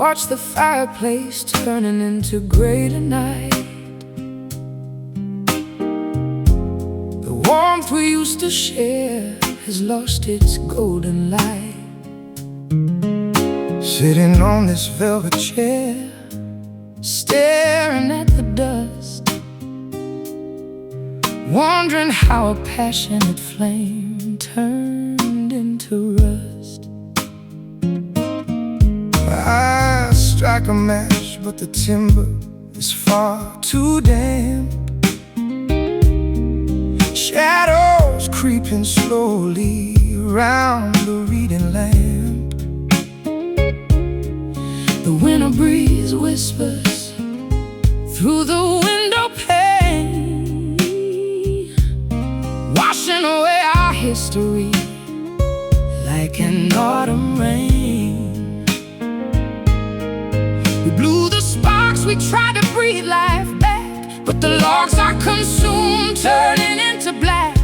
watch the fireplace turning into gray tonight. The warmth we used to share has lost its golden light. Sitting on this velvet chair, staring at the dust, wondering how a passionate flame turned into rust. I strike a match, but the timber is far too damp. Shadows creeping slowly around the reading lamp. The winter breeze whispers through the window pane, washing away our history like an autumn rain. We blew the sparks, we tried to breathe life back, but the logs are consumed, turning into black.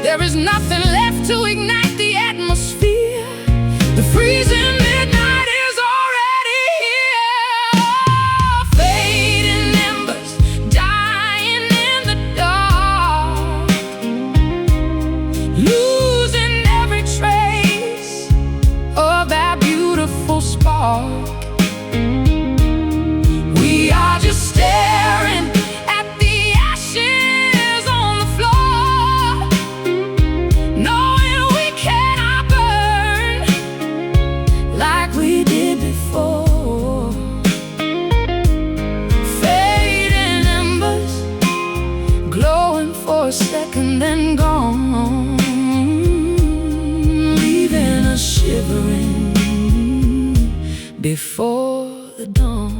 There is nothing left to ignite the atmosphere. The freezing midnight is already here. Fading embers, dying in the dark, losing every trace of that beautiful spark. We are just staring at the ashes on the floor, knowing we cannot burn like we did before. Fading embers, glowing for a second then gone, leaving us shivering before the dawn.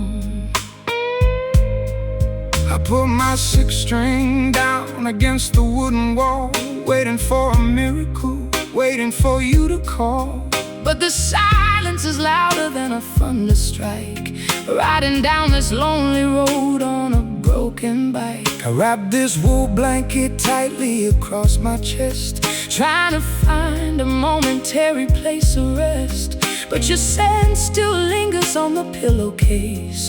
I put my sixth string down against the wooden wall, waiting for a miracle, waiting for you to call. But the silence is louder than a thunder strike, riding down this lonely road on a broken bike. I wrap this wool blanket tightly across my chest, trying to find a momentary place of rest. But your scent still lingers on the pillowcase,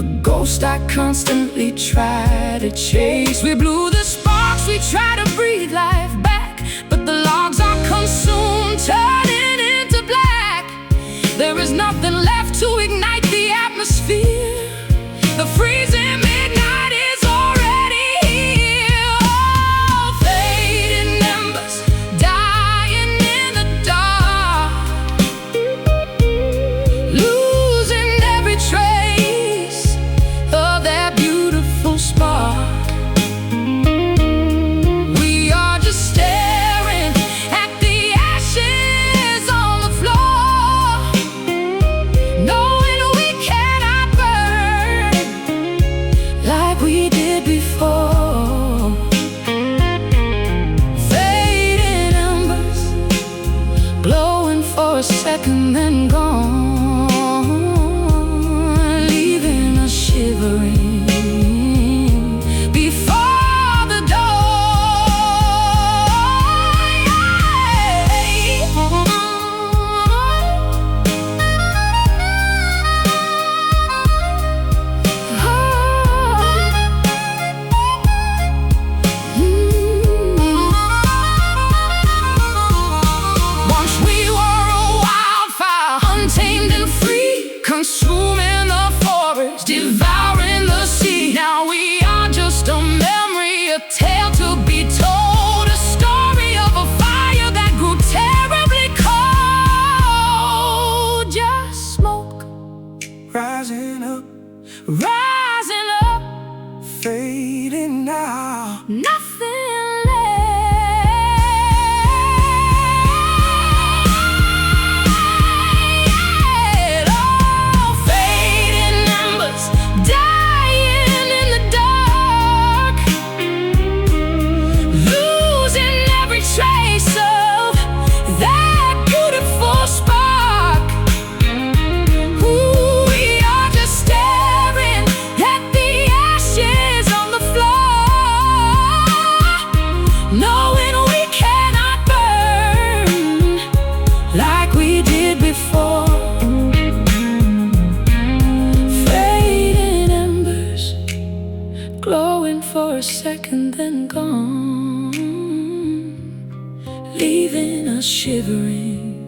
a ghost I constantly try to chase. We blew the sparks, we try to breathe life back, but the logs are consumed, turning into black. There is nothing left to ignite the atmosphere. The freezing midnight is already here. Oh, fading embers, dying in the dark, losing every trace of that beautiful spark. We are just staring at the ashes on the floor, knowing we cannot burn like we did before. Fading embers, glowing for a second then gone, leaving us shivering before the Once we were a wildfire, untamed and free, consuming the forest, devouring the sea. Now we are just a memory, a tale to be told, a story of a fire that grew terribly cold. Just smoke rising up, rising up, fading now. Nothing left. Oh, fading embers, dying in the dark, losing every trace of that beautiful spark. Ooh, we are just staring at the ashes on the floor. shivering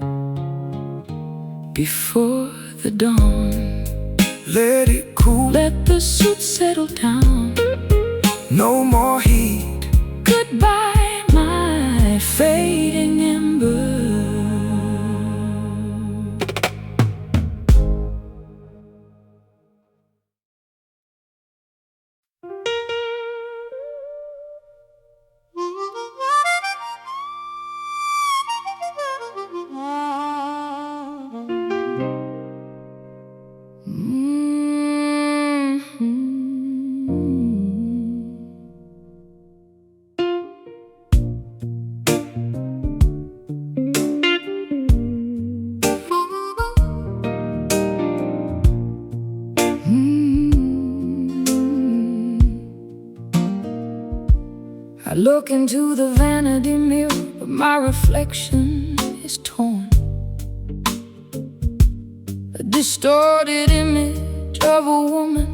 before the dawn. Let it cool, let the suit settle down. No more heat. Goodbye, my fading ember. I look into the vanity mirror, but my reflection is torn. A distorted image of a woman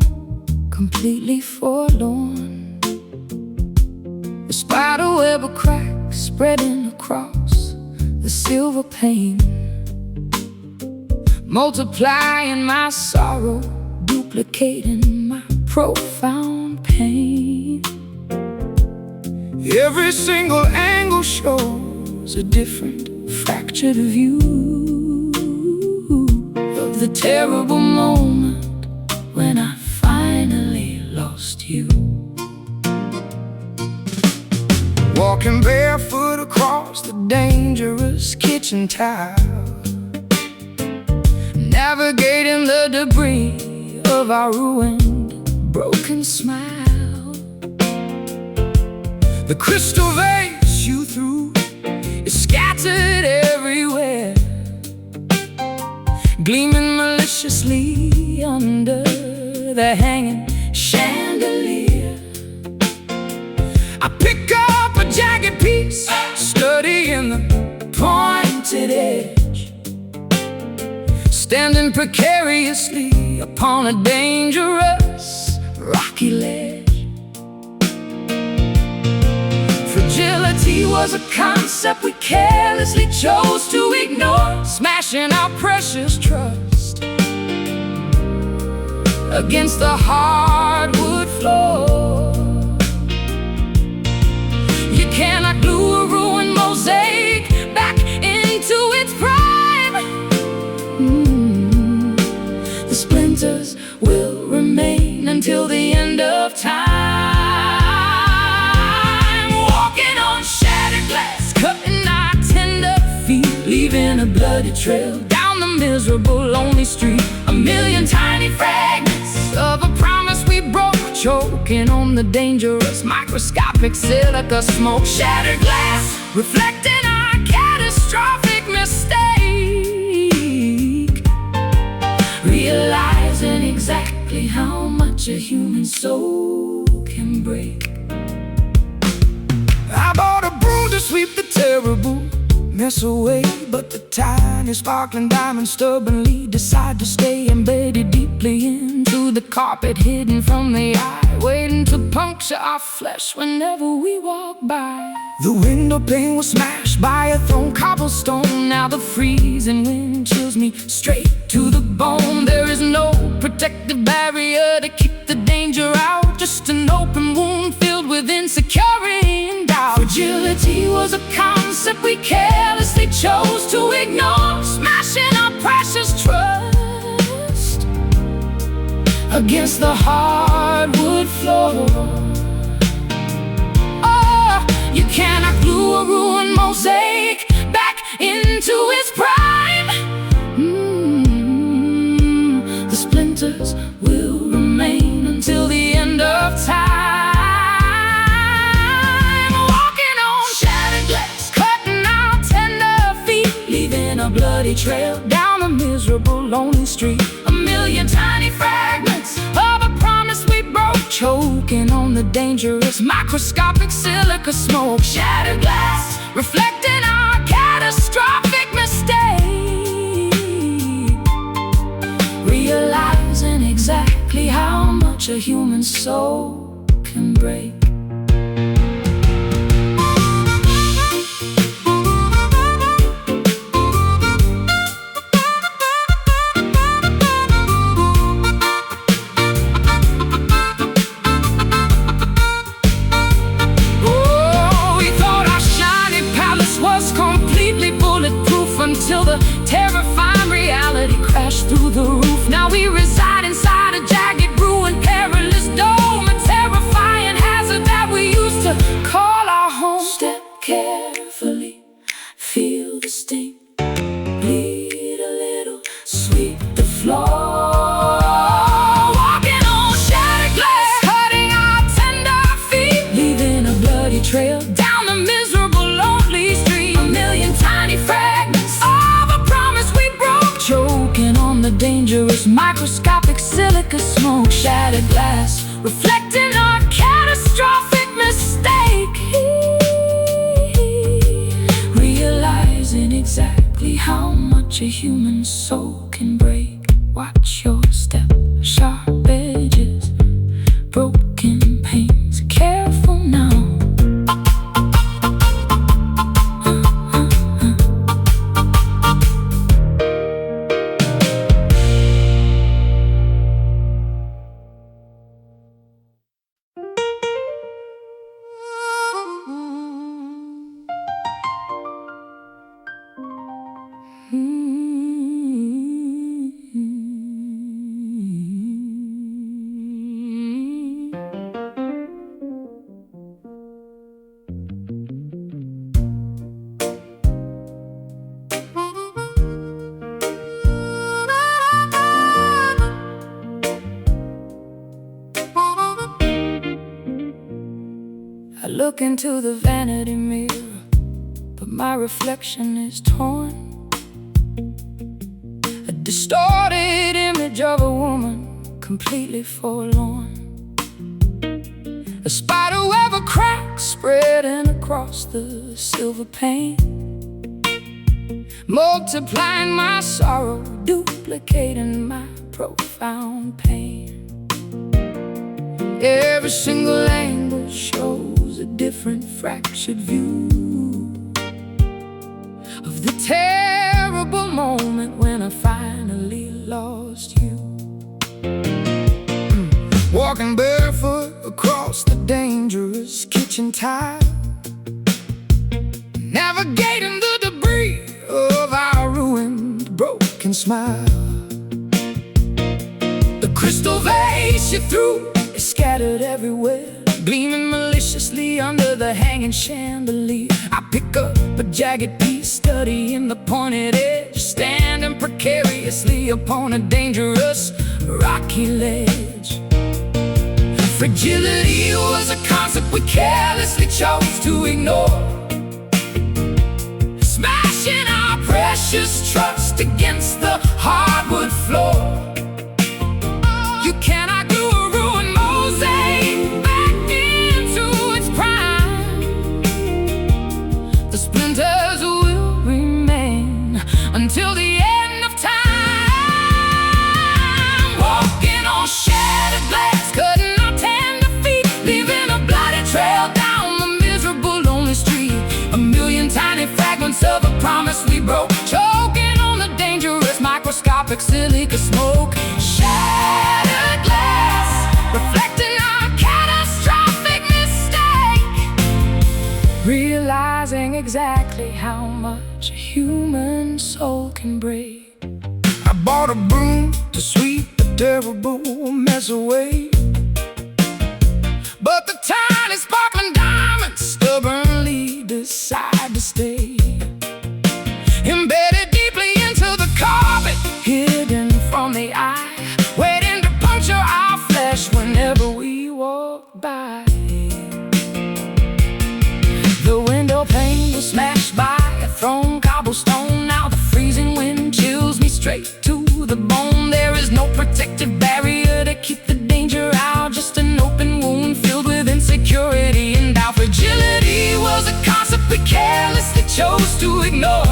completely forlorn. A spider web of cracks spreading across the silver pane, multiplying my sorrow, duplicating my profound pain. Every single angle shows a different fractured view of the terrible moment when I finally lost you. Walking barefoot across the dangerous kitchen tile, navigating the debris of our ruined, broken smile. The crystal vase you threw is scattered everywhere, gleaming maliciously under the hanging chandelier. I pick up a jagged piece, studying the pointed edge, standing precariously upon a dangerous rocky ledge. Fragility was a concept we carelessly chose to ignore, smashing our precious trust against the hardwood floor. You cannot glue a ruined mosaic back into its prime. The splinters will remain until the end of time. Cutting our tender feet, leaving a bloody trail down the miserable, lonely street. A million tiny fragments of a promise we broke, choking on the dangerous microscopic silica smoke. Shattered glass, reflecting our catastrophic mistake, realizing exactly how much a human soul can break. I bought a broom to sweep the terrible mess away, but the tiny sparkling diamond stubbornly decide to stay embedded deeply into the carpet, hidden from the eye, waiting to puncture our flesh whenever we walk by. The window pane was smashed by a thrown cobblestone. Now the freezing wind chills me straight to the bone. There is no protective barrier to keep the danger out, just an open wound filled with insecurity and doubt. Fragility was a concept we carelessly chose to ignore, smashing our precious trust against the hardwood floor. Oh, you cannot glue a ruined mosaic back into its prime. The splinters will remain until the end of time. A bloody trail down a miserable, lonely street. A million tiny fragments of a promise we broke, choking on the dangerous microscopic silica smoke. Shattered glass, reflecting our catastrophic mistake, realizing exactly how much a human soul can break. dangerous microscopic silica smoke, shattered glass, reflecting our catastrophic mistake. Realizing exactly how much a human soul can break. Watch your step, sharp edges, broken pains. Careful now. I look into the vanity mirror, but my reflection is torn. A distorted image of a woman, completely forlorn. A spider web of cracks spreading across the silver pane, multiplying my sorrow, duplicating my profound pain. Every single angle shows a different fractured view of the terrible moment when I finally lost you. Walking barefoot across the dangerous kitchen tile, navigating the debris of our ruined, broken smile. The crystal vase you threw is scattered everywhere, gleaming maliciously under the hanging chandelier. I pick up a jagged piece, studying the pointed edge, standing precariously upon a dangerous, rocky ledge. Fragility was a concept we carelessly chose to ignore, smashing our precious trust against the hardwood floor. You cannot glue a ruined mosaic back into its prime. The splinters will remain until the end of time. Walking on shattered glass, cutting our tender feet, leaving a bloody trail down the miserable, lonely street. A million tiny fragments of a promise we broke, choking on the dangerous microscopic silica smoke. Shattered glass, reflecting our catastrophic mistake. Realizing exactly how much a human soul can break. I bought a broom to sweep the terrible mess away, but the tiny sparkling diamonds stubbornly decide to stay. Embedded deeply into the carpet, hidden from the eye, waiting to puncture our flesh whenever we walk by. The window pane was smashed by a thrown cobblestone. Now the freezing wind chills me straight to the bone. There is no protective barrier to keep the danger out, just an open wound filled with insecurity and doubt. Fragility was a concept we carelessly chose to ignore,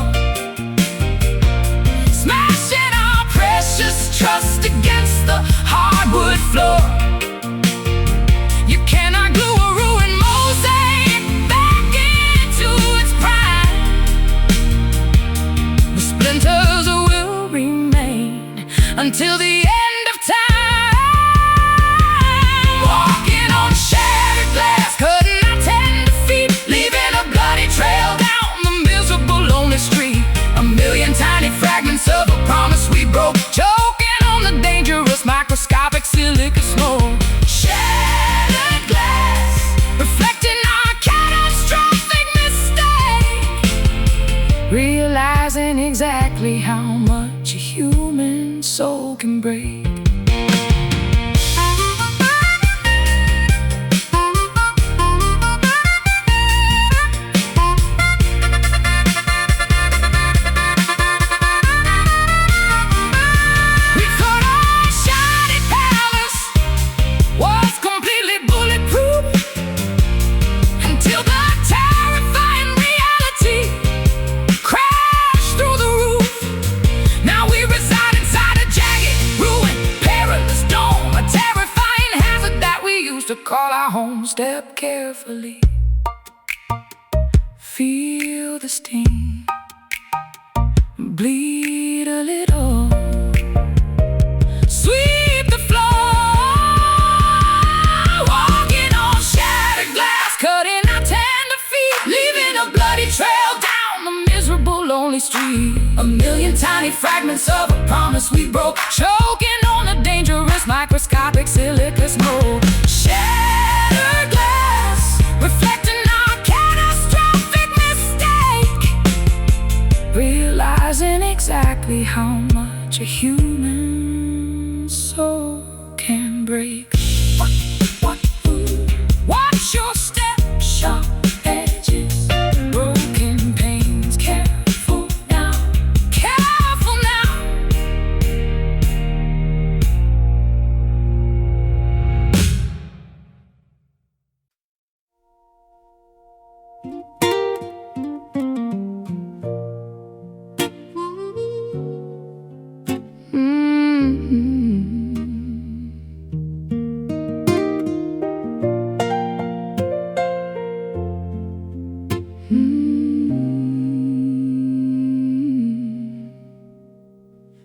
smashing our precious trust against the hardwood floor. You cannot glue a ruined mosaic back into its prime. The splinters will remain until the end of time. Walking on shattered glass, cutting our tender feet, leaving a bloody trail down the miserable, lonely street. A million tiny fragments of a promise we broke, choking on the dangerous microscopic silica smoke. Shattered glass, reflecting our catastrophic mistake. Realizing exactly how much a human soul can break. We cut call our home. Step carefully, feel the sting, bleed a little, sweep the floor, walking on shattered glass, cutting our tender feet, leaving a bloody trail down the miserable, lonely street. A million tiny fragments of a promise we broke, choking on the dangerous microscopic silica smoke. Shattered glass, reflecting our catastrophic mistake, realizing exactly how much a human soul can break. Watch your step, sharp edges, broken pains. Careful now, careful now.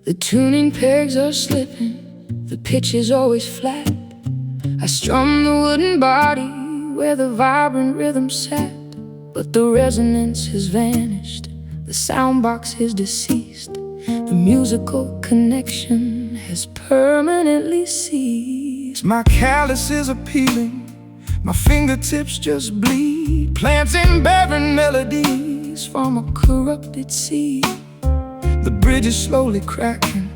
The tuning pegs are slipping, the pitch is always flat. I strum the wooden body where the vibrant rhythm sat, but the resonance has vanished, the sound box is deceased, the musical connection has permanently ceased. My calluses are peeling, my fingertips just bleed, planting barren melodies from a corrupted seed. The bridge is slowly cracking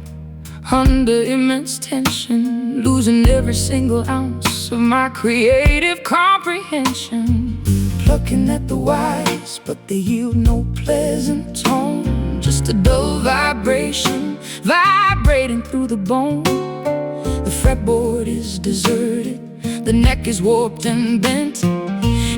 under immense tension, losing every single ounce of my creative comprehension. Plucking at the wires, but they yield no pleasant tone, just a dull vibration vibrating through the bone. The fretboard is deserted, the neck is warped and bent.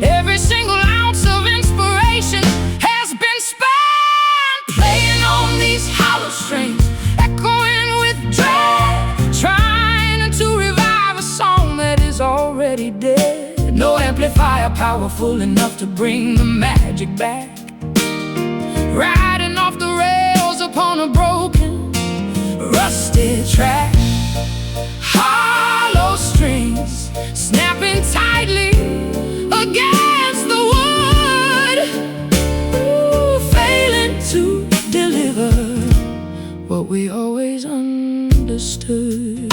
Every single ounce of inspiration has been spent, playing on these hollow strings, echoing with dread, trying to revive a song that is already dead. No amplifier powerful enough to bring the magic back, riding off the rails upon a broken, rusted track. Hollow strings snapping tightly against the wood, failing to deliver what we always understood.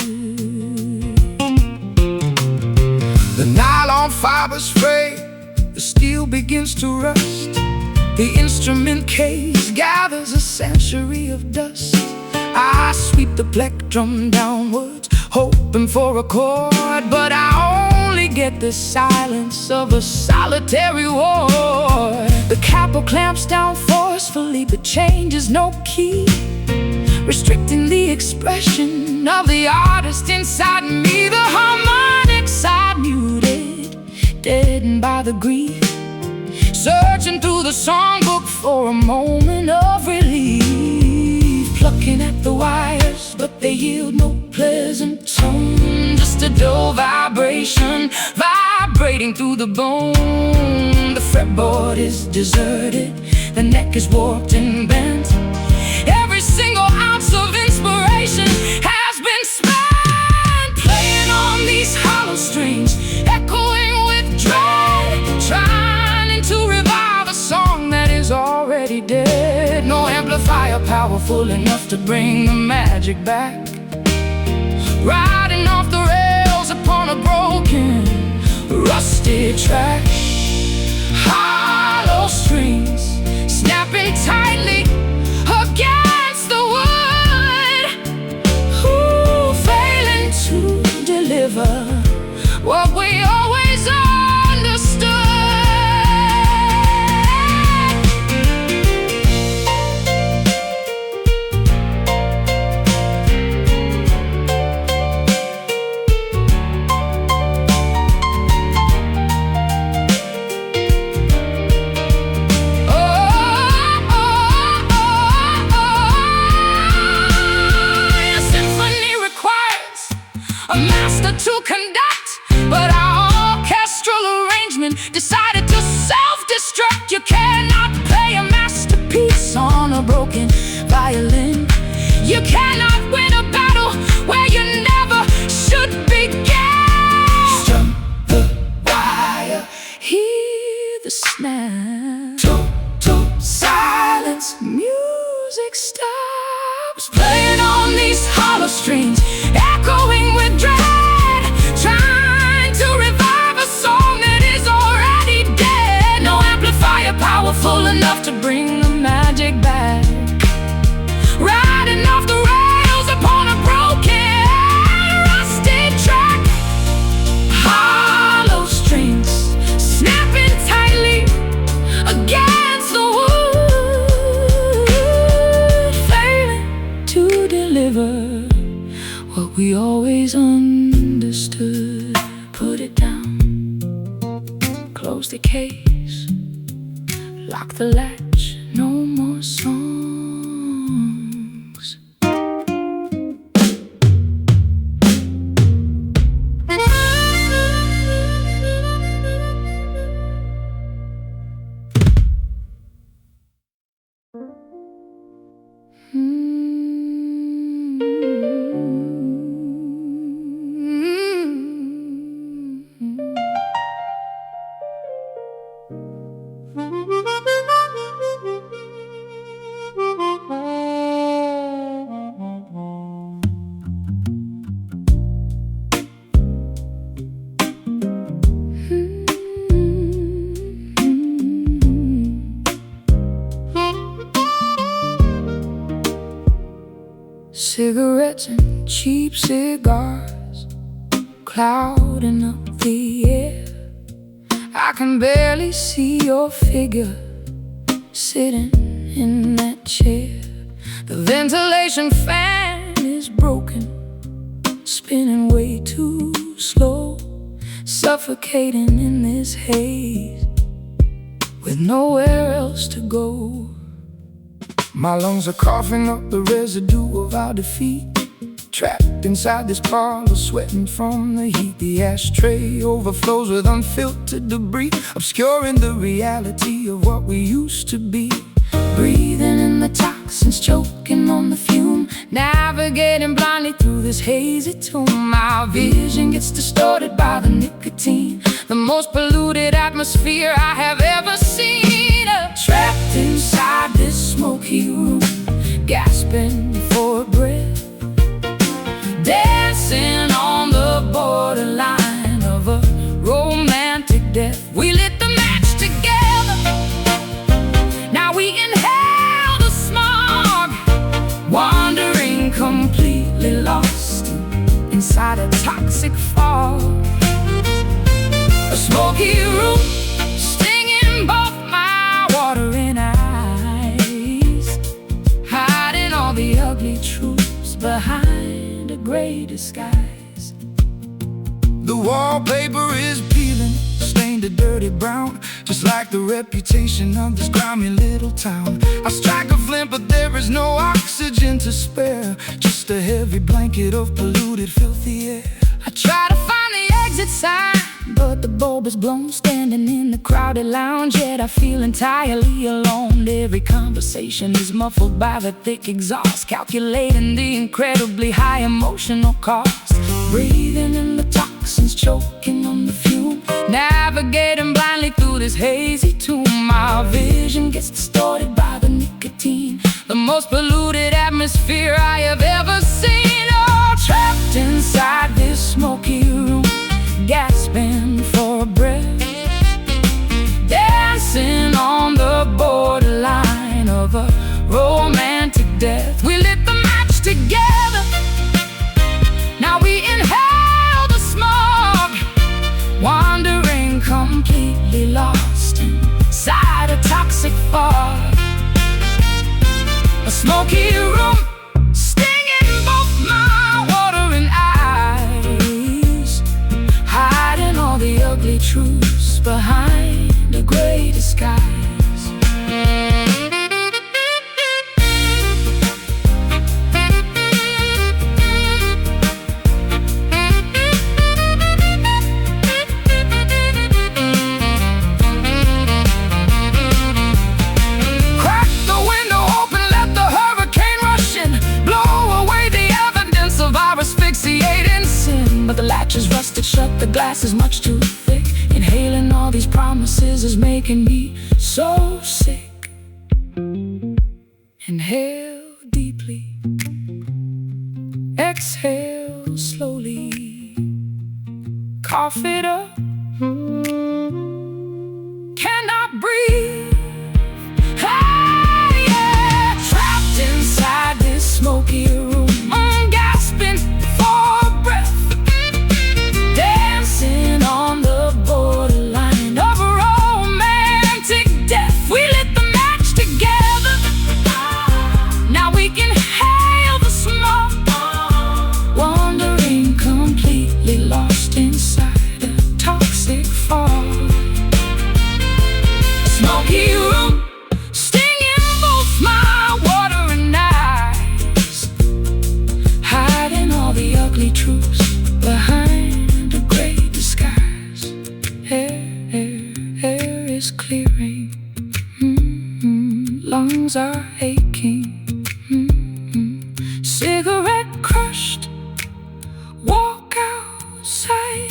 The nylon fibers fray, the steel begins to rust, the instrument case gathers a century of dust. I sweep the plectrum downwards, hoping for a chord, but I only get the silence of a solitary ward. The capo clamps down forcefully, but changes no key, restricting the expression of the artist inside me. The harmonics are muted, deadened by the grief, searching through the songbook for a moment of relief. Plucking at the wires, but they yield no pleasant tone, just a dull vibration vibrating through the bone. The fretboard is deserted, the neck is warped and bent. Every single ounce of inspiration has been spent, playing on these hollow strings, echoing with dread, trying to revive a song that is already dead. No amplifier powerful enough to bring the magic back, riding off the rails upon a broken, rusted track. Hollow strings snapping tightly against the wood, failing to deliver what we always understood. A master to conduct, but I management decided to self-destruct. You cannot play a masterpiece on a broken violin. You cannot win a battle where you never should begin. Strum the wire, Hear the snap. total silence. Music stops playing on these hollow strings, echoing with dread, trying to revive a song that is already dead. No amplifier powerful enough to bring the magic back. Riding off the rails upon a broken, rusted track. Hollow strings snapping tightly against the wood, failing to deliver what we always understood. Put it down, close the case, lock the latch, no more songs. Cigarettes and cheap cigars clouding up the air. I can barely see your figure sitting in that chair. The ventilation fan is broken, spinning way too slow, suffocating in this haze with nowhere else to go. My lungs are coughing up the residue of our defeat, trapped inside this parlor, sweating from the heat. The ashtray overflows with unfiltered debris, obscuring the reality of what we used to be. Breathing in the toxins, choking on the fume, navigating blindly through this hazy tomb. Our vision gets distorted by the nicotine, the most polluted atmosphere I have ever seen. Trapped inside this smoky room, gasping for a breath, dancing on the borderline of a romantic death. We lit the match together, now we inhale the smog, wandering completely lost inside a toxic fog. A smoky room, stinging both my watering eyes, hiding all the ugly truths behind a gray disguise. The wallpaper is peeling, stained a dirty brown, just like the reputation of this grimy little town. I strike a flint, but there is no oxygen to spare, just a heavy blanket of polluted, filthy air. I try to find the exit sign, but the bulb is blown, standing in the crowded lounge. Yet I feel entirely alone. Every conversation is muffled by the thick exhaust, calculating the incredibly high emotional cost. Breathing in the toxins, choking on the fume, navigating blindly through this hazy tomb. Our vision gets distorted by the nicotine, the most polluted atmosphere I have ever seen. Oh, trapped inside this smoky room, gasping for a breath, dancing on the borderline of a romantic death. We lit the match together, now we inhale the smog, wandering completely lost inside a toxic fog. A smoky room, stinging both my asphyxiating sin, but the latch is rusted shut, the glass is much too thick. Inhaling all these promises is making me so sick. Inhale deeply, exhale slowly, cough it up, cannot breathe. Hey, yeah. Trapped inside this smoky room, I'm gasping for breath, dancing on the borderline of a romantic death. We lit the match together, now we can hail the smoke, wandering completely lost inside a toxic fog. Smoky room, stinging both my watering eyes, hiding all the ugly truths behind a gray disguise. Air is clearing, lungs are aching, cigarette crushed, walk outside.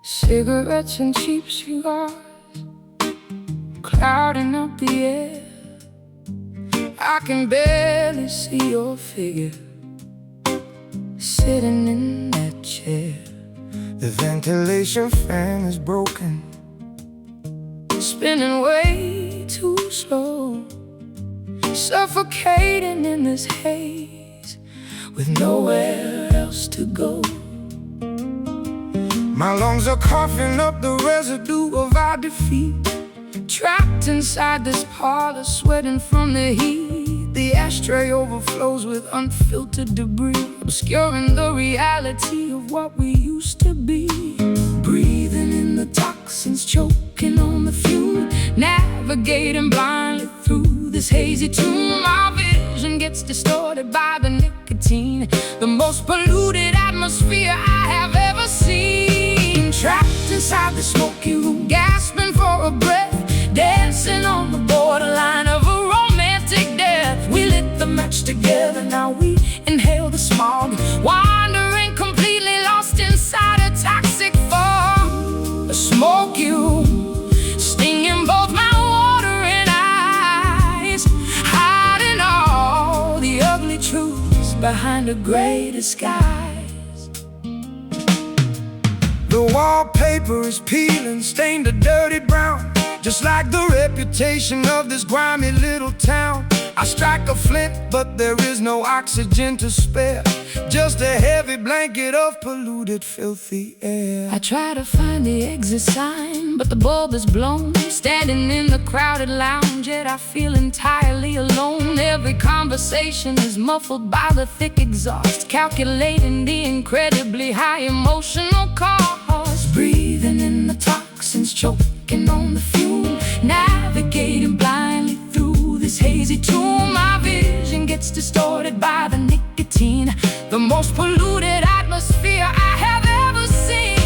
Cigarettes and cheap cigars clouding up the air. I can barely see your figure sitting in that chair. The ventilation fan is broken, spinning way too slow, suffocating in this haze with nowhere else to go. my lungs are coughing up the residue of our defeat. Trapped inside this parlor, sweating from the heat. The ashtray overflows with unfiltered debris, obscuring the reality of what we used to be. Breathing in the toxins, choking on the fume, navigating blindly through this hazy tomb. Our vision gets distorted by the nicotine, the most polluted atmosphere I have ever seen. Trapped inside the smoky room, gasping for a breath, dancing on the borderline of a romantic death. We lit the match together, now we inhale the smog, wandering completely lost inside a toxic fog. A smoky room, stinging both my watering eyes, hiding all the ugly truths behind a gray disguise. The wallpaper is peeling, stained a dirty brown, just like the reputation of this grimy little town. I strike a flint, but there is no oxygen to spare, just a heavy blanket of polluted, filthy air. I try to find the exit sign, but the bulb is blown. Standing in the crowded lounge, yet I feel entirely alone. Every conversation is muffled by the thick exhaust, calculating the incredibly high emotional cost. Breathing in the toxins, choking on the fume, navigating blindly through this hazy tomb. My vision gets distorted by the nicotine, the most polluted atmosphere I have ever seen.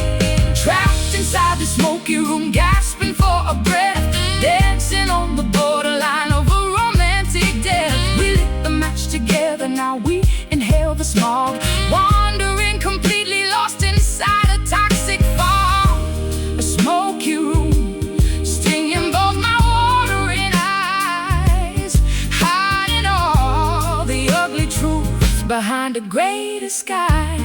Trapped inside the smoky room, gasping for a breath, dancing on the borderline of a romantic death. We lit the match together, now we inhale the smog, wandering completely lost inside a toxic fog. A smoky room, stinging both my watering eyes, hiding all the ugly truths behind a gray disguise.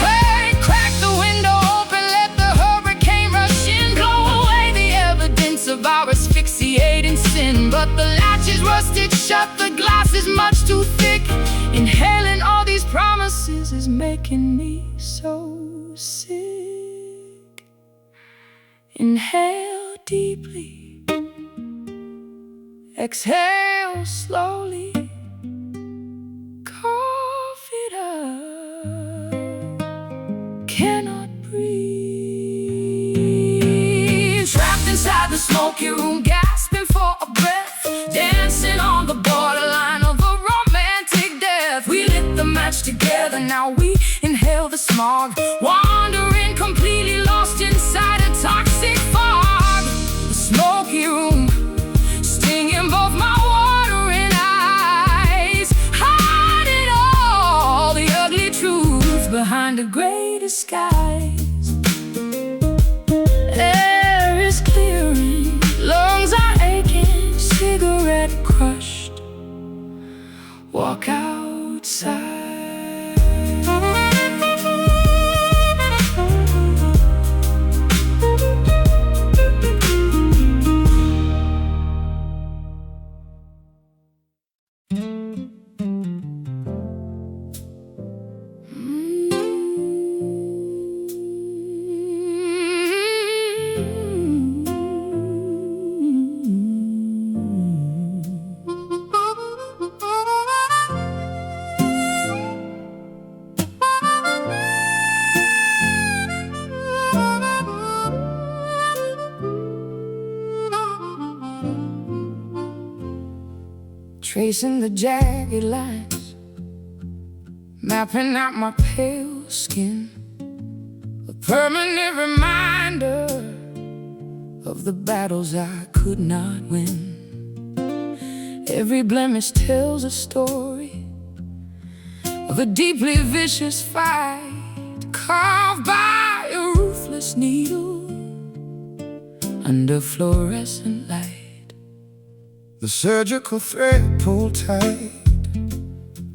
Hey, crack the window open, let the hurricane rush shut, the glass is much too thick. Inhaling all these promises is making me so sick. Inhale deeply, exhale slowly, cough it up, cannot breathe. Trapped inside the smoky room, gasping for a breath, dancing on the borderline of a romantic death. We lit the match together, now we inhale the smog, wandering completely lost inside a toxic fog. The smoky room, stinging both my watering eyes, hiding all the ugly truths behind a gray disguise. Air is clearing, lungs are aching, cigarette crushed, walk outside. Tracing the jagged lines, mapping out my pale skin, a permanent reminder of the battles I could not win. Every blemish tells a story of a deeply vicious fight, carved by a ruthless needle under fluorescent light. The surgical thread pulled tight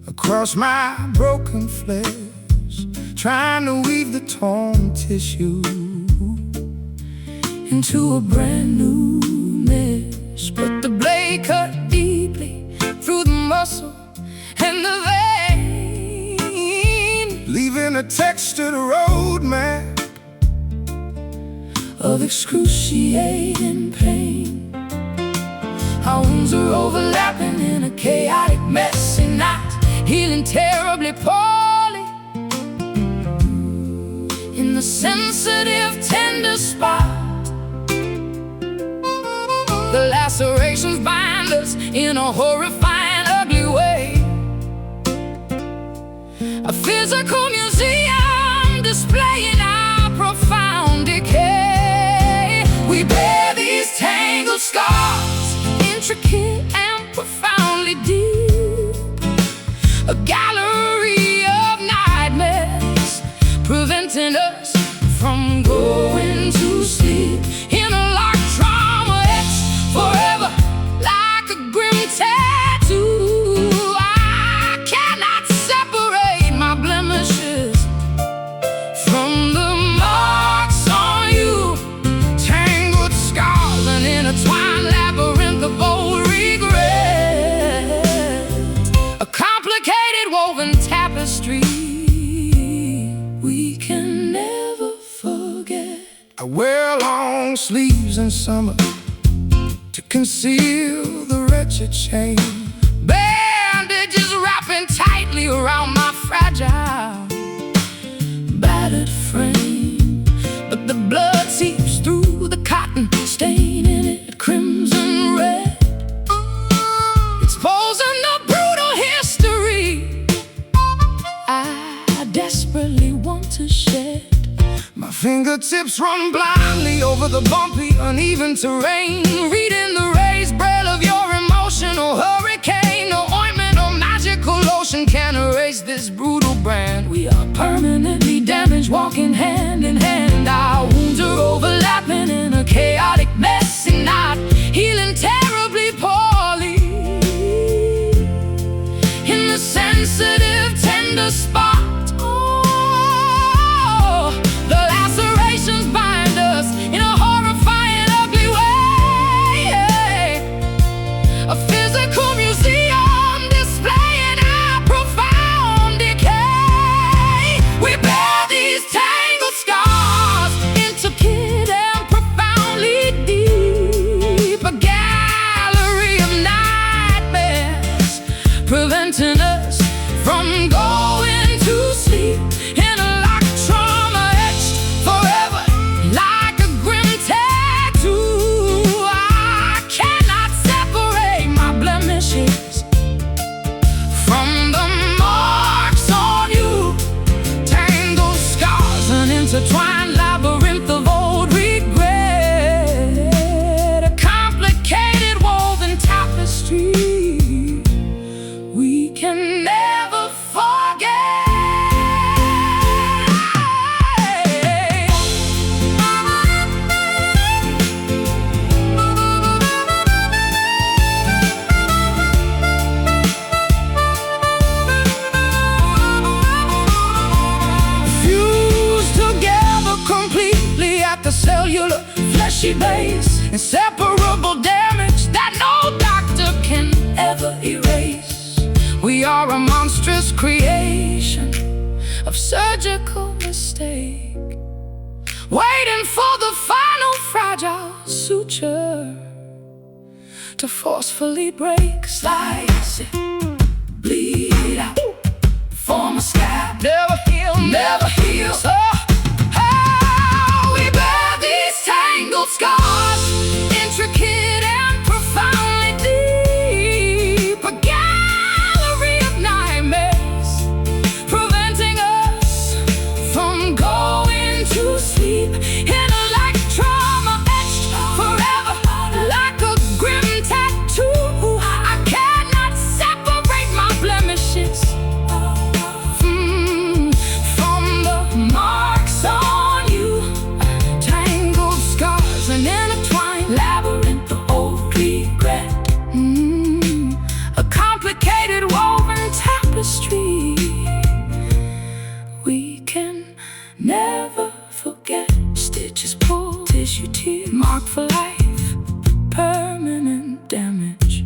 across my broken flesh, trying to weave the torn tissue into a brand new mesh. But the blade cut deeply through the muscle and the vein, leaving a textured roadmap of excruciating pain. Our wounds are overlapping in a chaotic, messy knot, healing terribly poorly in the sensitive, tender spot. The lacerations bind us in a horrifying, ugly way. A physical museum displaying our profound decay. We bear these tangled scars, intricate and profoundly deep, a gallery of nightmares, preventing us from going to sleep. In a locked trauma, etched forever like a grim tattoo. I cannot separate my blemishes from the marks on you. Tangled scars, an intertwined labyrinth of old regret, a complicated woven tapestry we can never forget. I wear long sleeves in summer to conceal the wretched shame, Bandages wrapping tightly around my fragile, battered frame. But the blood seeps through the cotton, staining it crimson red, exposing the brutal history I desperately want to shed. my fingertips run blindly over the bumpy, uneven terrain, Reading the raised braille of your emotional hurricane. No ointment or magical lotion can erase this brutal brand. We are permanently damaged, walking hand in hand. Our wounds are overlapping in a chaotic, messy knot, healing terribly poorly in the sensitive, tender spot. Oh, the lacerations bind us in a horrifying, ugly way. A physical museum she lays. Inseparable damage that no doctor can ever erase. We are a monstrous creation of surgical mistake, waiting for the final fragile suture to forcefully break. Slice it, bleed out, form a scab, never heal, never heal. So how we bear these tangled scars, intricate and profoundly deep, a gallery of nightmares, preventing us from going to sleep. In a like trauma etched forever, like a grim tattoo. I cannot separate my blemishes from the marks on you. Tangled scars, an intertwined labyrinth of old regret, a complicated woven tapestry we can never forget. Stitches pulled, tissue tear, marked for life, permanent damage.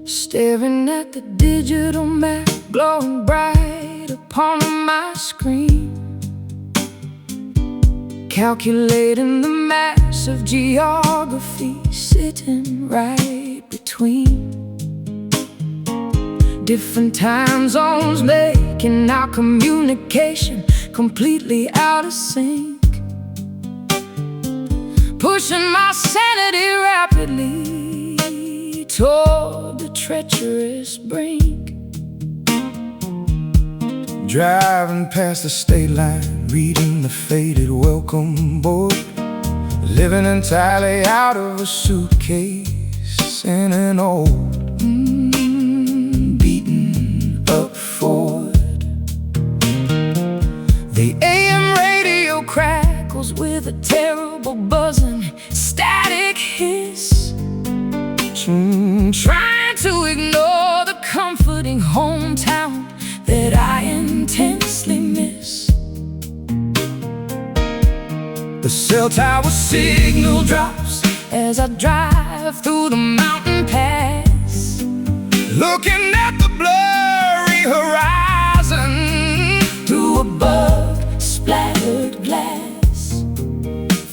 Staring at the digital map glowing bright upon my screen, calculating the mass of geography sitting right between different time zones, making our communication completely out of sync, pushing my sanity rapidly toward the treacherous brink. Driving past the state line, reading the faded welcome board, living entirely out of a suitcase in an old beaten up Ford. The AM radio crackles with a terrible buzzing static hiss, trying to ignore the comforting hometown that I intensely miss. The cell tower signal drops as I drive through the mountain pass, looking at the blurry horizon through a bug-splattered glass.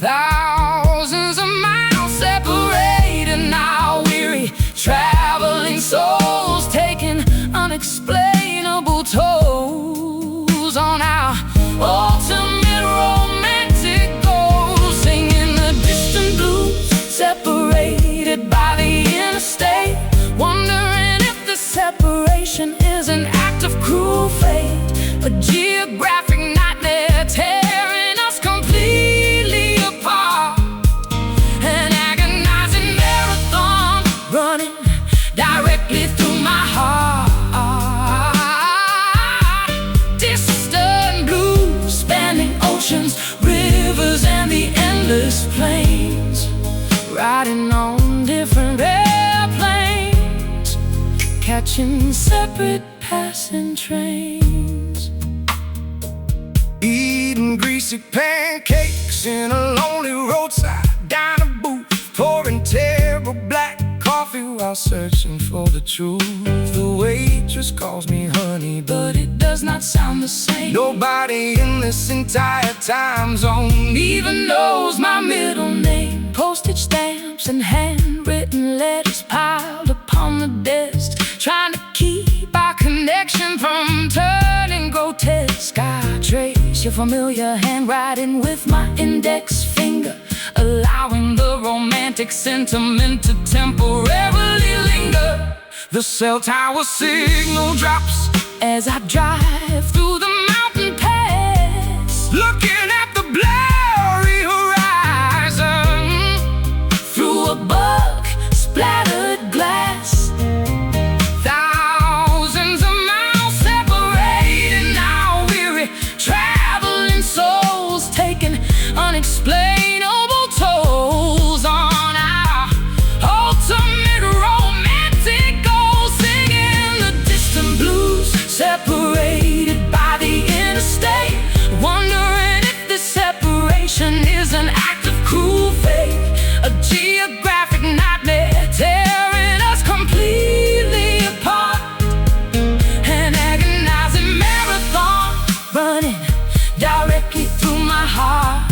Thousands of miles separated now, weary traveling souls taking unexplainable tolls on our ultimate romantic goals, singing the distant blues, separated by the interstate, wondering if the separation is an act of cruel fate, a geographic nightmare tearing us completely apart, an agonizing marathon running directly through my heart. Distant blues spanning oceans, rivers, and the endless plains, riding on different airplanes, catching separate passing trains, eating greasy pancakes in a lonely roadside diner booth, pouring terrible black coffee while searching for the truth. The waitress calls me honey, but it does not sound the same. Nobody in this entire time zone even knows my middle name. Postage stamps and handwritten letters piled upon the desk, trying to keep our connection from turning grotesque. I trace your familiar handwriting with my index finger, allowing the romantic sentiment to temporarily The cell tower signal drops as I drive through the mountain pass, looking at the blurry horizon through a bug-splattered glass. Thousands of miles separated, now weary traveling souls taking unexplainable tolls on our ultimate romantic goal, singing the distant blues, separated by the interstate, wondering if this separation is an act of cruel fate, a geographic nightmare tearing us completely apart, an agonizing marathon running directly through my heart.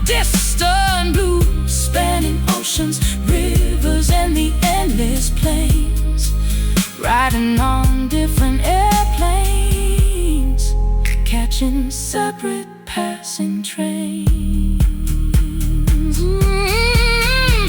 Distant blues spanning oceans, rivers, and the endless plains, riding on different airplanes, catching separate passing trains.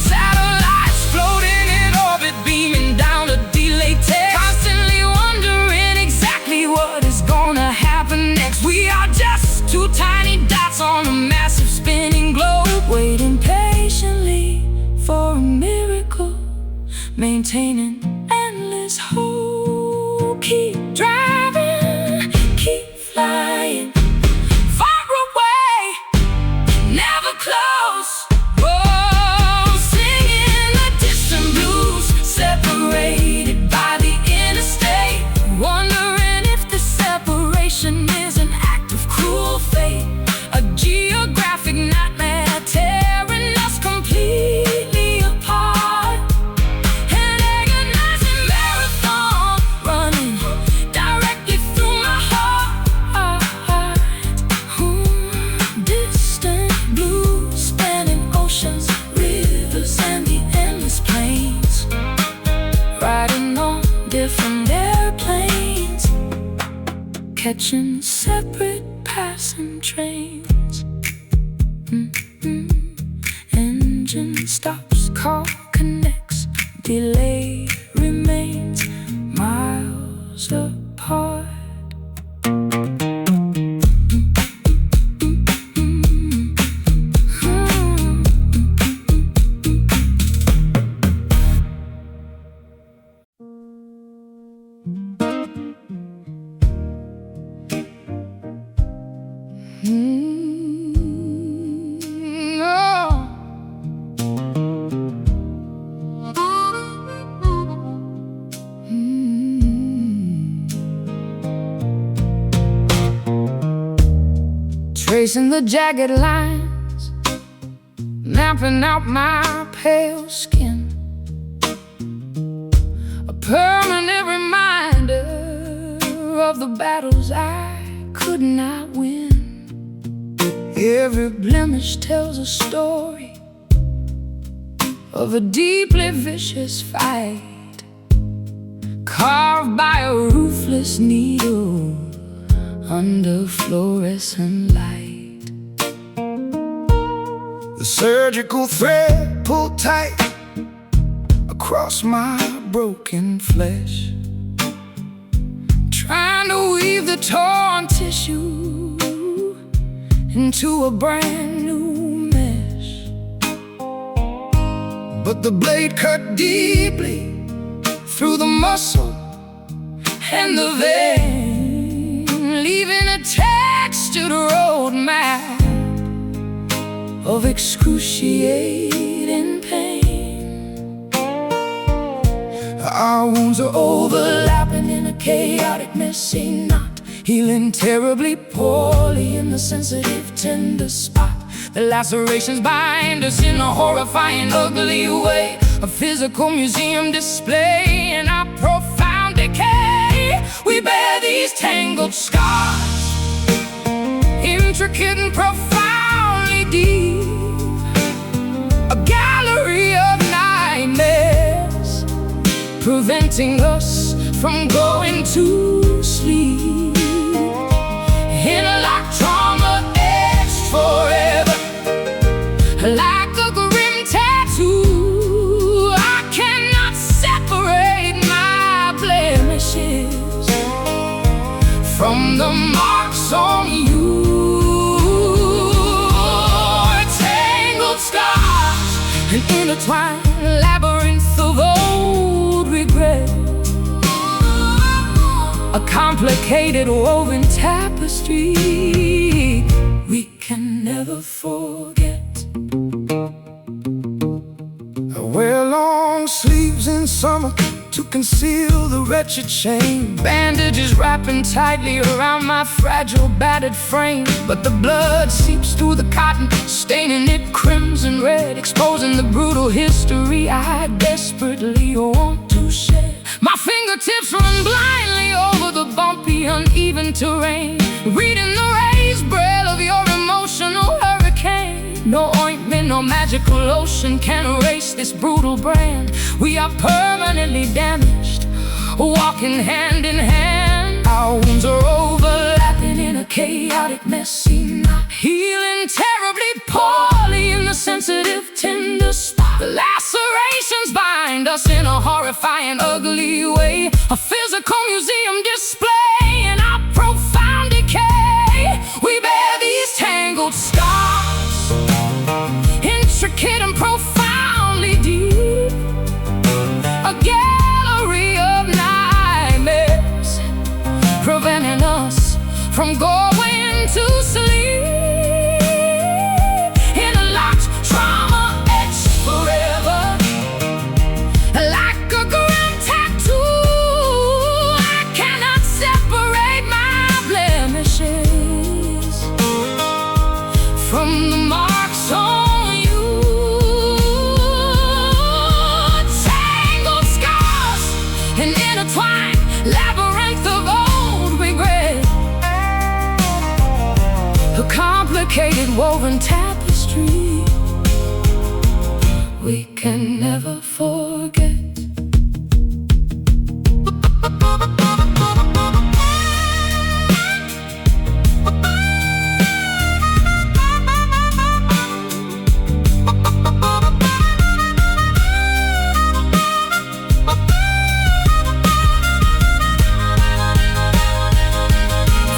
Satellites floating in orbit, beaming down a delayed text, constantly wondering exactly what is gonna happen next. We are just two tiny dots on a massive spinning globe, waiting patiently for a miracle, maintaining endless hope. Keep driving, keep flying, far away, never close. Whoa, singing the distant blues, separated by the interstate, wondering if the separation is an act of cruel fate, a geographic nightmare tearing us completely apart, an agonizing marathon running directly through my heart. Distant blues spanning oceans, rivers, and the endless plains, riding on different airplanes, catching separate passing trains. Engine stops, call connects, delay remains, miles apart. Tracing the jagged lines, mapping out my pale skin, a permanent reminder of the battles I could not win. Every blemish tells a story of a deeply vicious fight, carved by a ruthless needle under fluorescent light. The surgical thread pulled tight across my broken flesh, trying to weave the torn tissue into a brand new mesh. but the blade cut deeply through the muscle and the vein, leaving a textured roadmap of excruciating pain. Our wounds are Overlapping in a chaotic, messy knot, healing terribly poorly in the sensitive, tender spot. The lacerations bind us in a horrifying, ugly way, a physical museum display in our profound decay. We bear these tangled scars, intricate and profoundly deep, a gallery of nightmares, preventing us from going to sleep. Interlocked trauma etched forever, like a grim tattoo. I can intertwined labyrinth of old regret, a complicated woven tapestry we can never forget. I wear long sleeves in summer to conceal the wretched shame. Bandages wrapping tightly around my fragile, battered frame. But the blood seeps through the cotton, staining it crimson red, exposing the brutal history I desperately want to shed. My fingertips run blindly over the bumpy, uneven terrain, reading the raised braille of your emotional hurricane. No ointment, no magical lotion can erase this brutal brand. We are permanently damaged, walking hand in hand. Our wounds are overlapping in a chaotic, messy knot, healing terribly poorly in the sensitive, tender spot. The lacerations bind us in a horrifying, ugly way, a physical museum displaying our profound decay. We bear these tangled scars, intricate and profoundly deep, a gallery of nightmares, preventing us from going to sleep. In a locked trauma, etched forever, like a grim tattoo. I cannot separate my blemishes from the marks on you. Tangled scars, an intertwined labyrinth of old regret, a complicated woven tapestry we can never forget.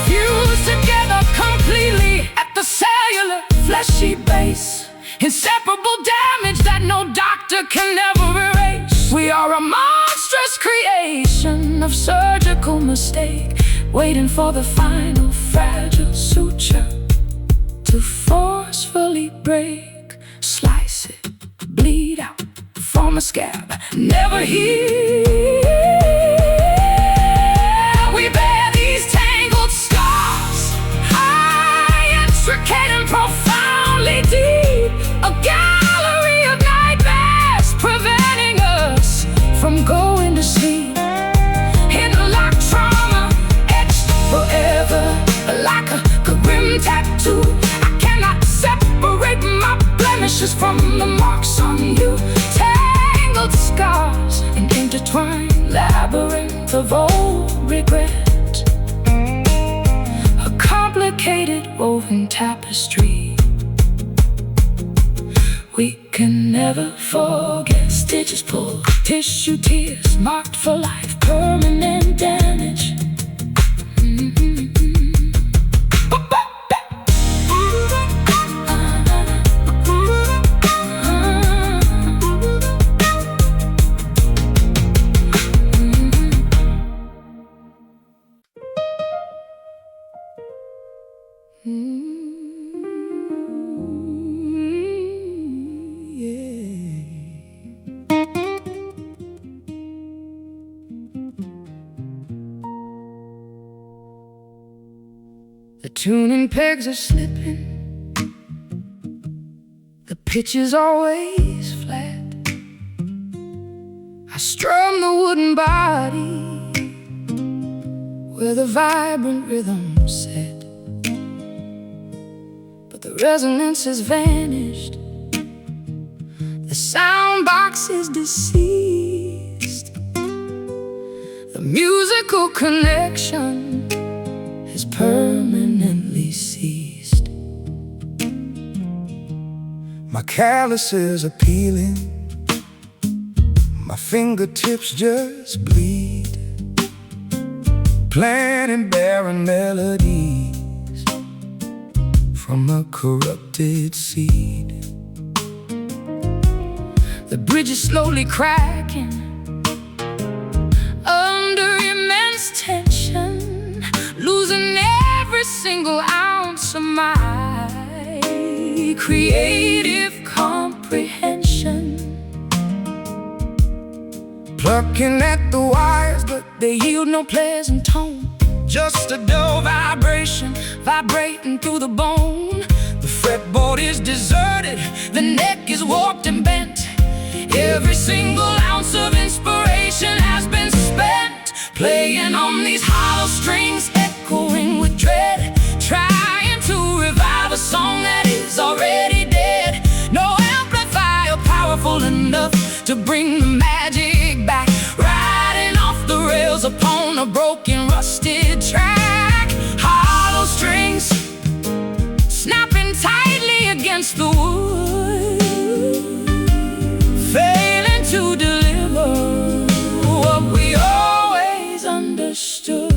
Fused together completely at the cellular, fleshy base, inseparable damage that no doctor can ever erase. We are a monstrous creation of surgical mistake, waiting for the final fragile suture to forcefully break. Slice it, bleed out, form a scab, never heal. We bear these tangled scars, high, intricate and profoundly deep, a gallery of nightmares, preventing us from going to sleep. In a locked trauma, etched forever, like a grim tattoo. I cannot separate my blemishes from the marks on you. Tangled scars, an intertwined labyrinth of old regret, a complicated woven tapestry we can never forget. Stitches pulled, tissue tears, marked for life, permanent damage. The tuning pegs are slipping, the pitch is always flat. I strum the wooden body where the vibrant rhythm set, but the resonance has vanished, the sound box is deceased, the musical connection is permanently ceased. My calluses are peeling, my fingertips just bleed, planting barren melodies from a corrupted seed. The bridge is slowly cracking under immense tension, losing every single ounce of my creative comprehension. Plucking at the wires, but they yield no pleasant tone. Just a dull vibration, vibrating through the bone. The fretboard is deserted, the neck is warped and bent. Every single ounce of inspiration has been spent, playing on these hollow strings, echoing with dread, trying to revive a song that is already dead. No amplifier powerful enough to bring the magic back, riding off the rails upon a broken, rusted track. Hollow strings snapping tightly against the wood, failing to deliver what we always understood.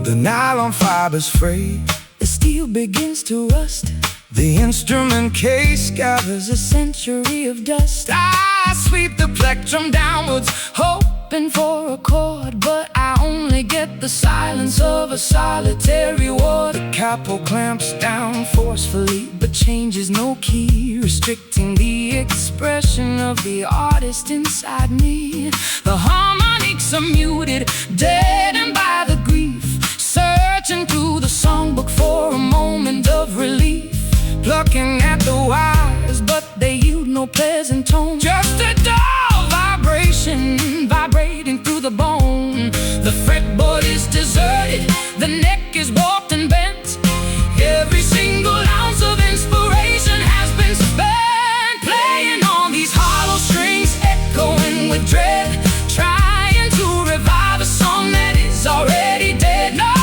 The nylon fibers fray, the steel begins to rust. The instrument case gathers a century of dust. I sweep the plectrum downwards, hoping for a chord, but I only get the silence of a solitary ward. The capo clamps down forcefully, but changes no key, restricting the expression of the artist inside me. The harmonics are muted, deadened by the grief, searching through the songbook for a moment of relief. Plucking at the wires, but they yield no pleasant tone. Just a dull vibration, vibrating through the bone. The fretboard is deserted, the neck is warped and bent. Every single ounce of inspiration has been spent, playing on these hollow strings, echoing with dread, trying to revive a song that is already dead. No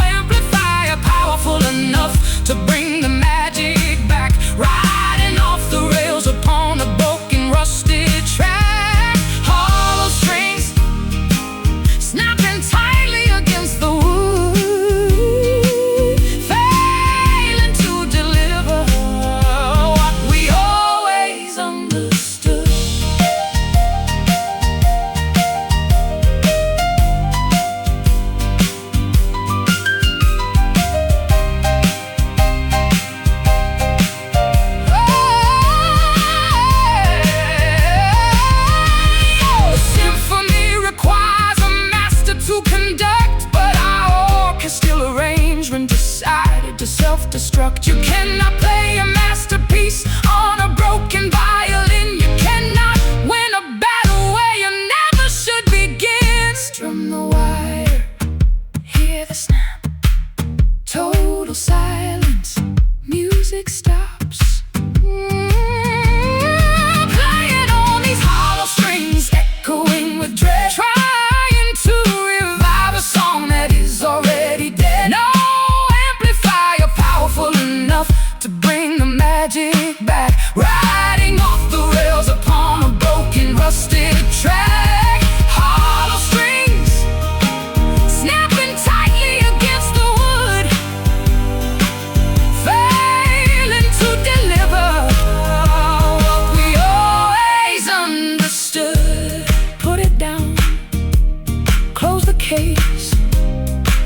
amplifier powerful enough to bring the magic back, riding off the rails upon a broken, rusted track. Hollow strings snapping tightly against the wood, failing to deliver what we always understood. To self-destruct. You cannot play a masterpiece on a broken violin. You cannot win a battle where you never should begin. Strum the wire, hear the snap, total silence, music stops. Playing on these hollow strings, echoing with dread, trying to revive a song that is already dead. No enough to bring the magic back, riding off the rails upon a broken, rusted track. Hollow strings snapping tightly against the wood, failing to deliver what we always understood. Put it down, close the case,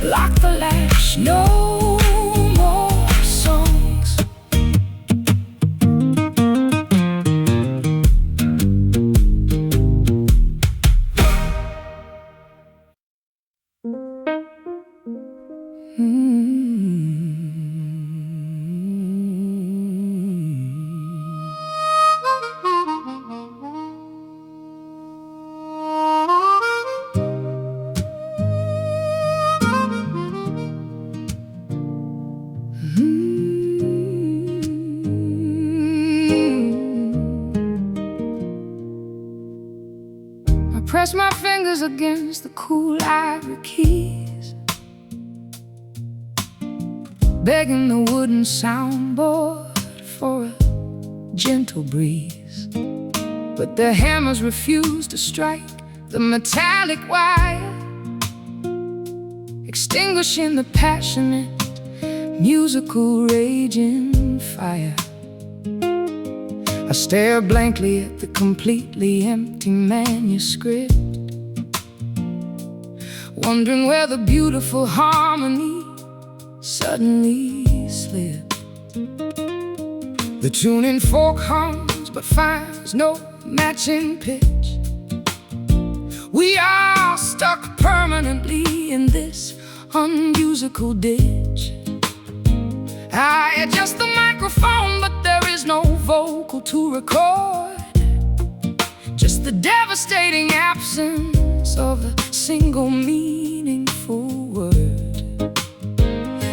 lock the latch. No press my fingers against the cool ivory keys, begging the wooden soundboard for a gentle breeze. But the hammers refuse to strike the metallic wire, extinguishing the passionate musical raging fire. I stare blankly at the completely empty manuscript, wondering where the beautiful harmony suddenly slipped. The tuning fork hums but finds no matching pitch. We are stuck permanently in this unmusical ditch. I adjust the microphone, but there is no vocal to record, just the devastating absence of a single meaningful word.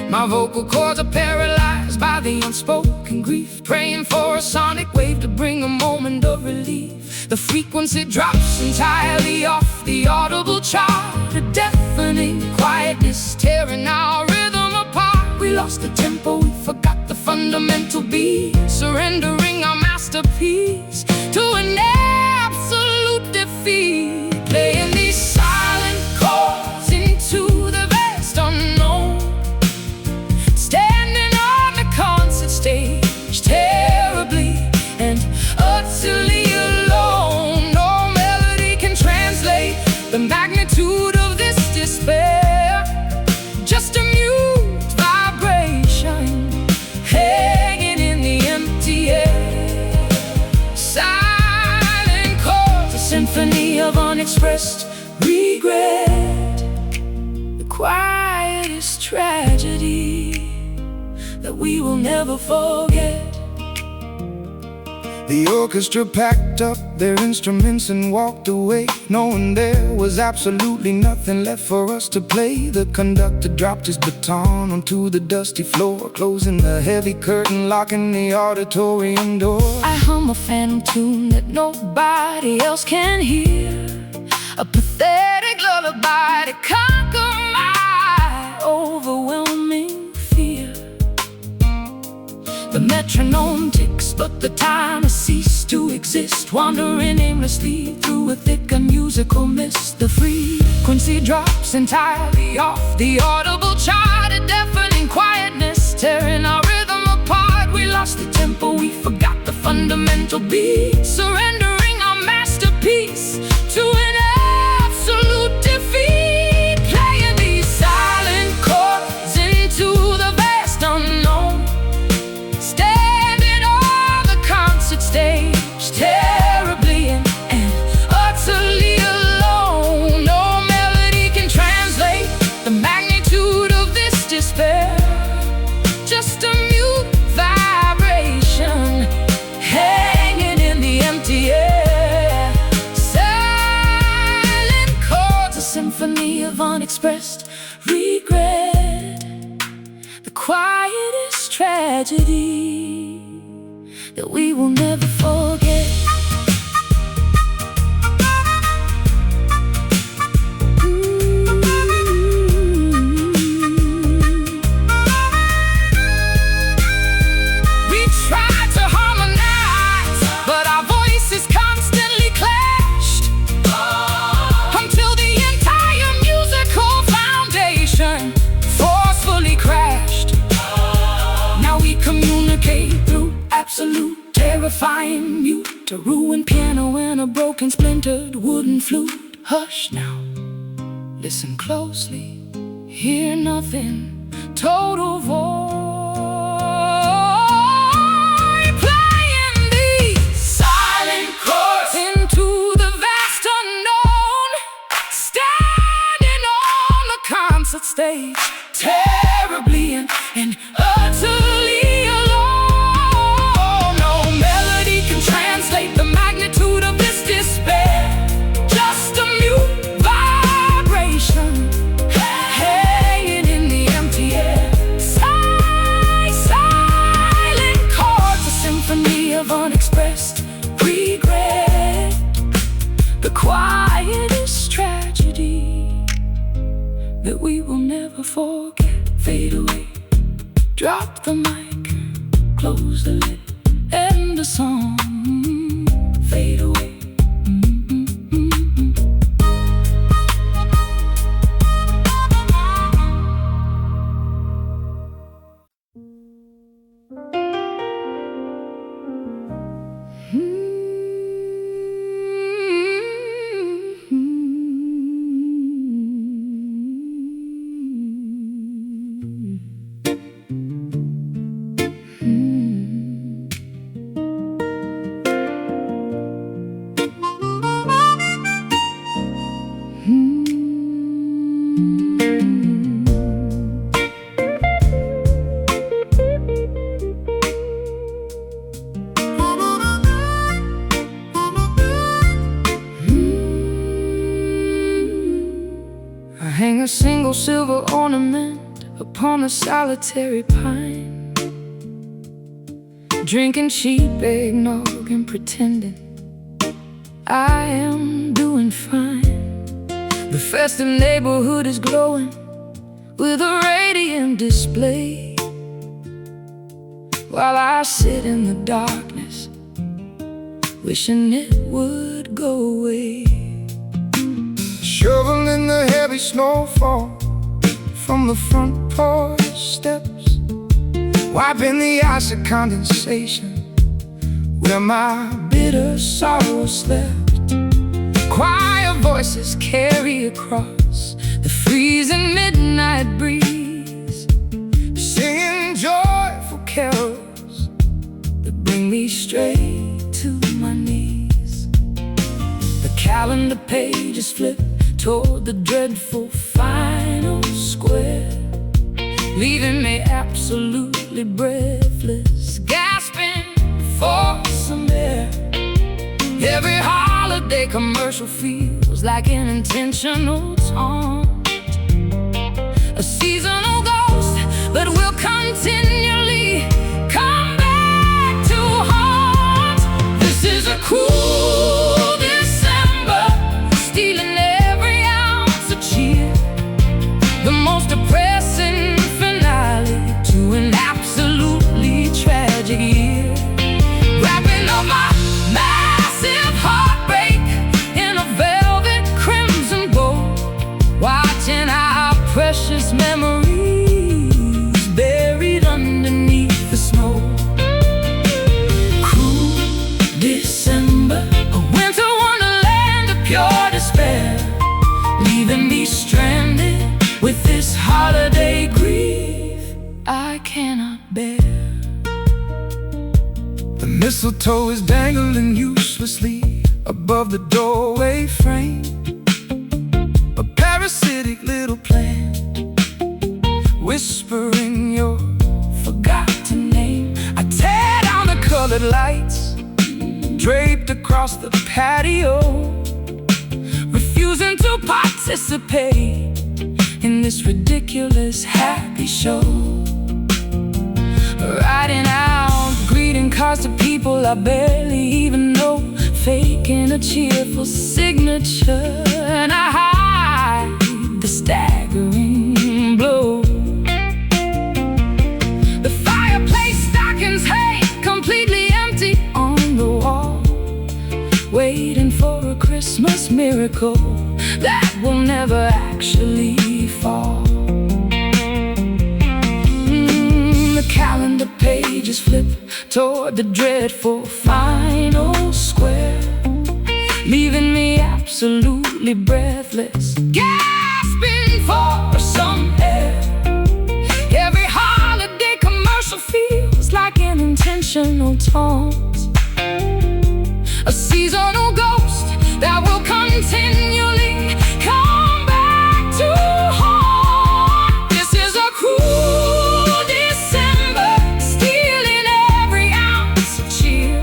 My vocal cords are paralyzed by the unspoken grief, praying for a sonic wave to bring a moment of relief. The frequency drops entirely off the audible chart, a deafening quietness tearing our rhythm apart. We lost the tempo, we forgot the fundamental beat, surrendering our masterpiece to an absolute defeat. Playing these silent chords into the vast unknown, standing on the concert stage, terribly and utterly alone. No melody can translate the magnitude of this despair, just a mute vibration hanging in the empty air. Silent chords, a symphony of unexpressed regret, the quietest tragedy that we will never forget. The orchestra packed up their instruments and walked away, knowing there was absolutely nothing left for us to play. The conductor dropped his baton onto the dusty floor, closing the heavy curtain, locking the auditorium door. I hum a phantom tune that nobody else can hear, a pathetic lullaby to conquer my overwhelming fear. The metronome ticks, but the time has ceased to exist, wandering aimlessly through a thick and musical mist. The frequency drops entirely off the audible chart, a deafening quietness tearing our rhythm apart. We lost the tempo, we forgot the fundamental beat, surrendering our masterpiece to an absolute defeat. Playing these silent chords into the vast unknown, standing on the concert stage, terribly and utterly alone. No melody can translate the magnitude of this despair, just a mute vibration hanging in the empty air. Silent chords, a symphony of unexpressed regret, the quietest tragedy that we will never forget. We tried to harmonize, but our voices constantly clashed, until the entire musical foundation forcefully crashed. Now we communicate through absolute terrifying mute, a ruined piano and a broken splintered wooden flute. Hush now, listen closely, hear nothing, total void. Playing these silent chords into the vast unknown, standing on the concert stage, terribly and utterly alone. No melody can translate the magnitude of this despair, just a mute vibration hanging in the empty air. Silent chords, a symphony of unexpressed regret, the quietest tragedy that we will never forget. Fade away, drop the mic, close the lid, end the song. Fade away. single silver ornament upon a solitary pine, drinking cheap eggnog and pretending I am doing fine. The festive neighborhood is glowing with a radiant display, while I sit in the darkness wishing it would go away. Shoveling the heavy snowfall from the front porch steps, wiping the ice of condensation where my bitter sorrow slept. Choir voices carry across the freezing midnight breeze, singing joyful carols that bring me straight to my knees. The calendar pages flip toward the dreadful final square, leaving me absolutely breathless, gasping for some air. Every holiday commercial feels like an intentional taunt, a seasonal ghost that will continually come back to haunt. This is a cool December, stealing every ounce of cheer, the most depressing finale to an absolutely tragic year. Wrapping up my massive heartbreak in a velvet crimson bow, watching our precious memories buried underneath the snow. Cool December, a winter wonderland of pure despair, leaving me stranded with this holiday grief I cannot bear. The mistletoe is dangling uselessly above the doorway frame, a parasitic little plant whispering your forgotten name. I tear down the colored lights draped across the patio, refusing to participate in this ridiculous happy show. Writing out greeting cards to people I barely even know, faking a cheerful signature, and I hide the staggering blow. The fireplace stockings hang completely empty on the wall, waiting for a Christmas miracle that will never actually fall. The calendar pages flip toward the dreadful final square, leaving me absolutely breathless, gasping for some air. Every holiday commercial feels like an intentional taunt, a seasonal ghost that will continually come back to haunt. This is a cruel December, stealing every ounce of cheer,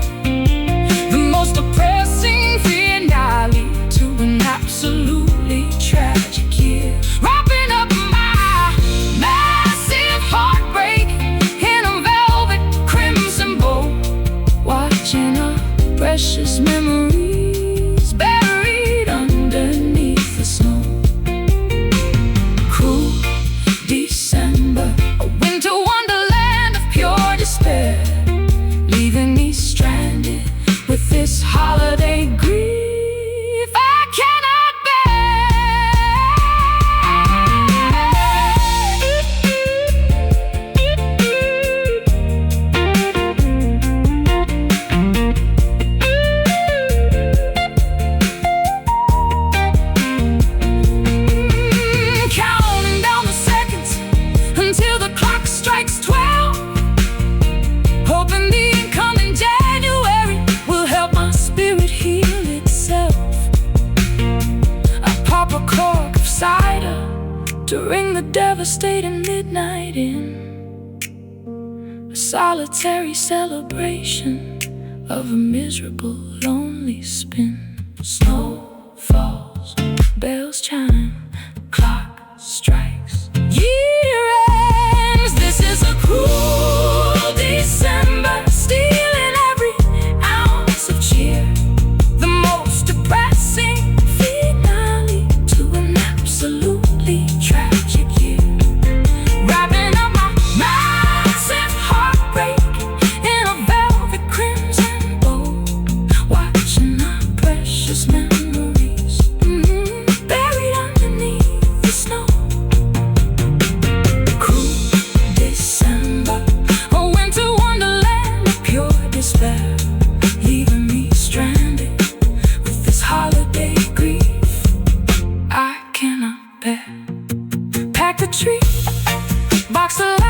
the most depressing finale to an absolutely tragic year. Wrapping up my massive heartbreak in a velvet crimson bow, watching our precious memories buried underneath the snow. Cruel December, a winter wonderland of pure despair, leaving me stranded with this holiday grief I cannot counting down the seconds until the clock strikes 12, hoping the incoming January will help my spirit heal itself. I pop a cork of cider to ring the devastating midnight in, a solitary celebration of a miserable, lonely spin. Snow falls, bells chime, clock strikes. prepare. Pack the tree, box the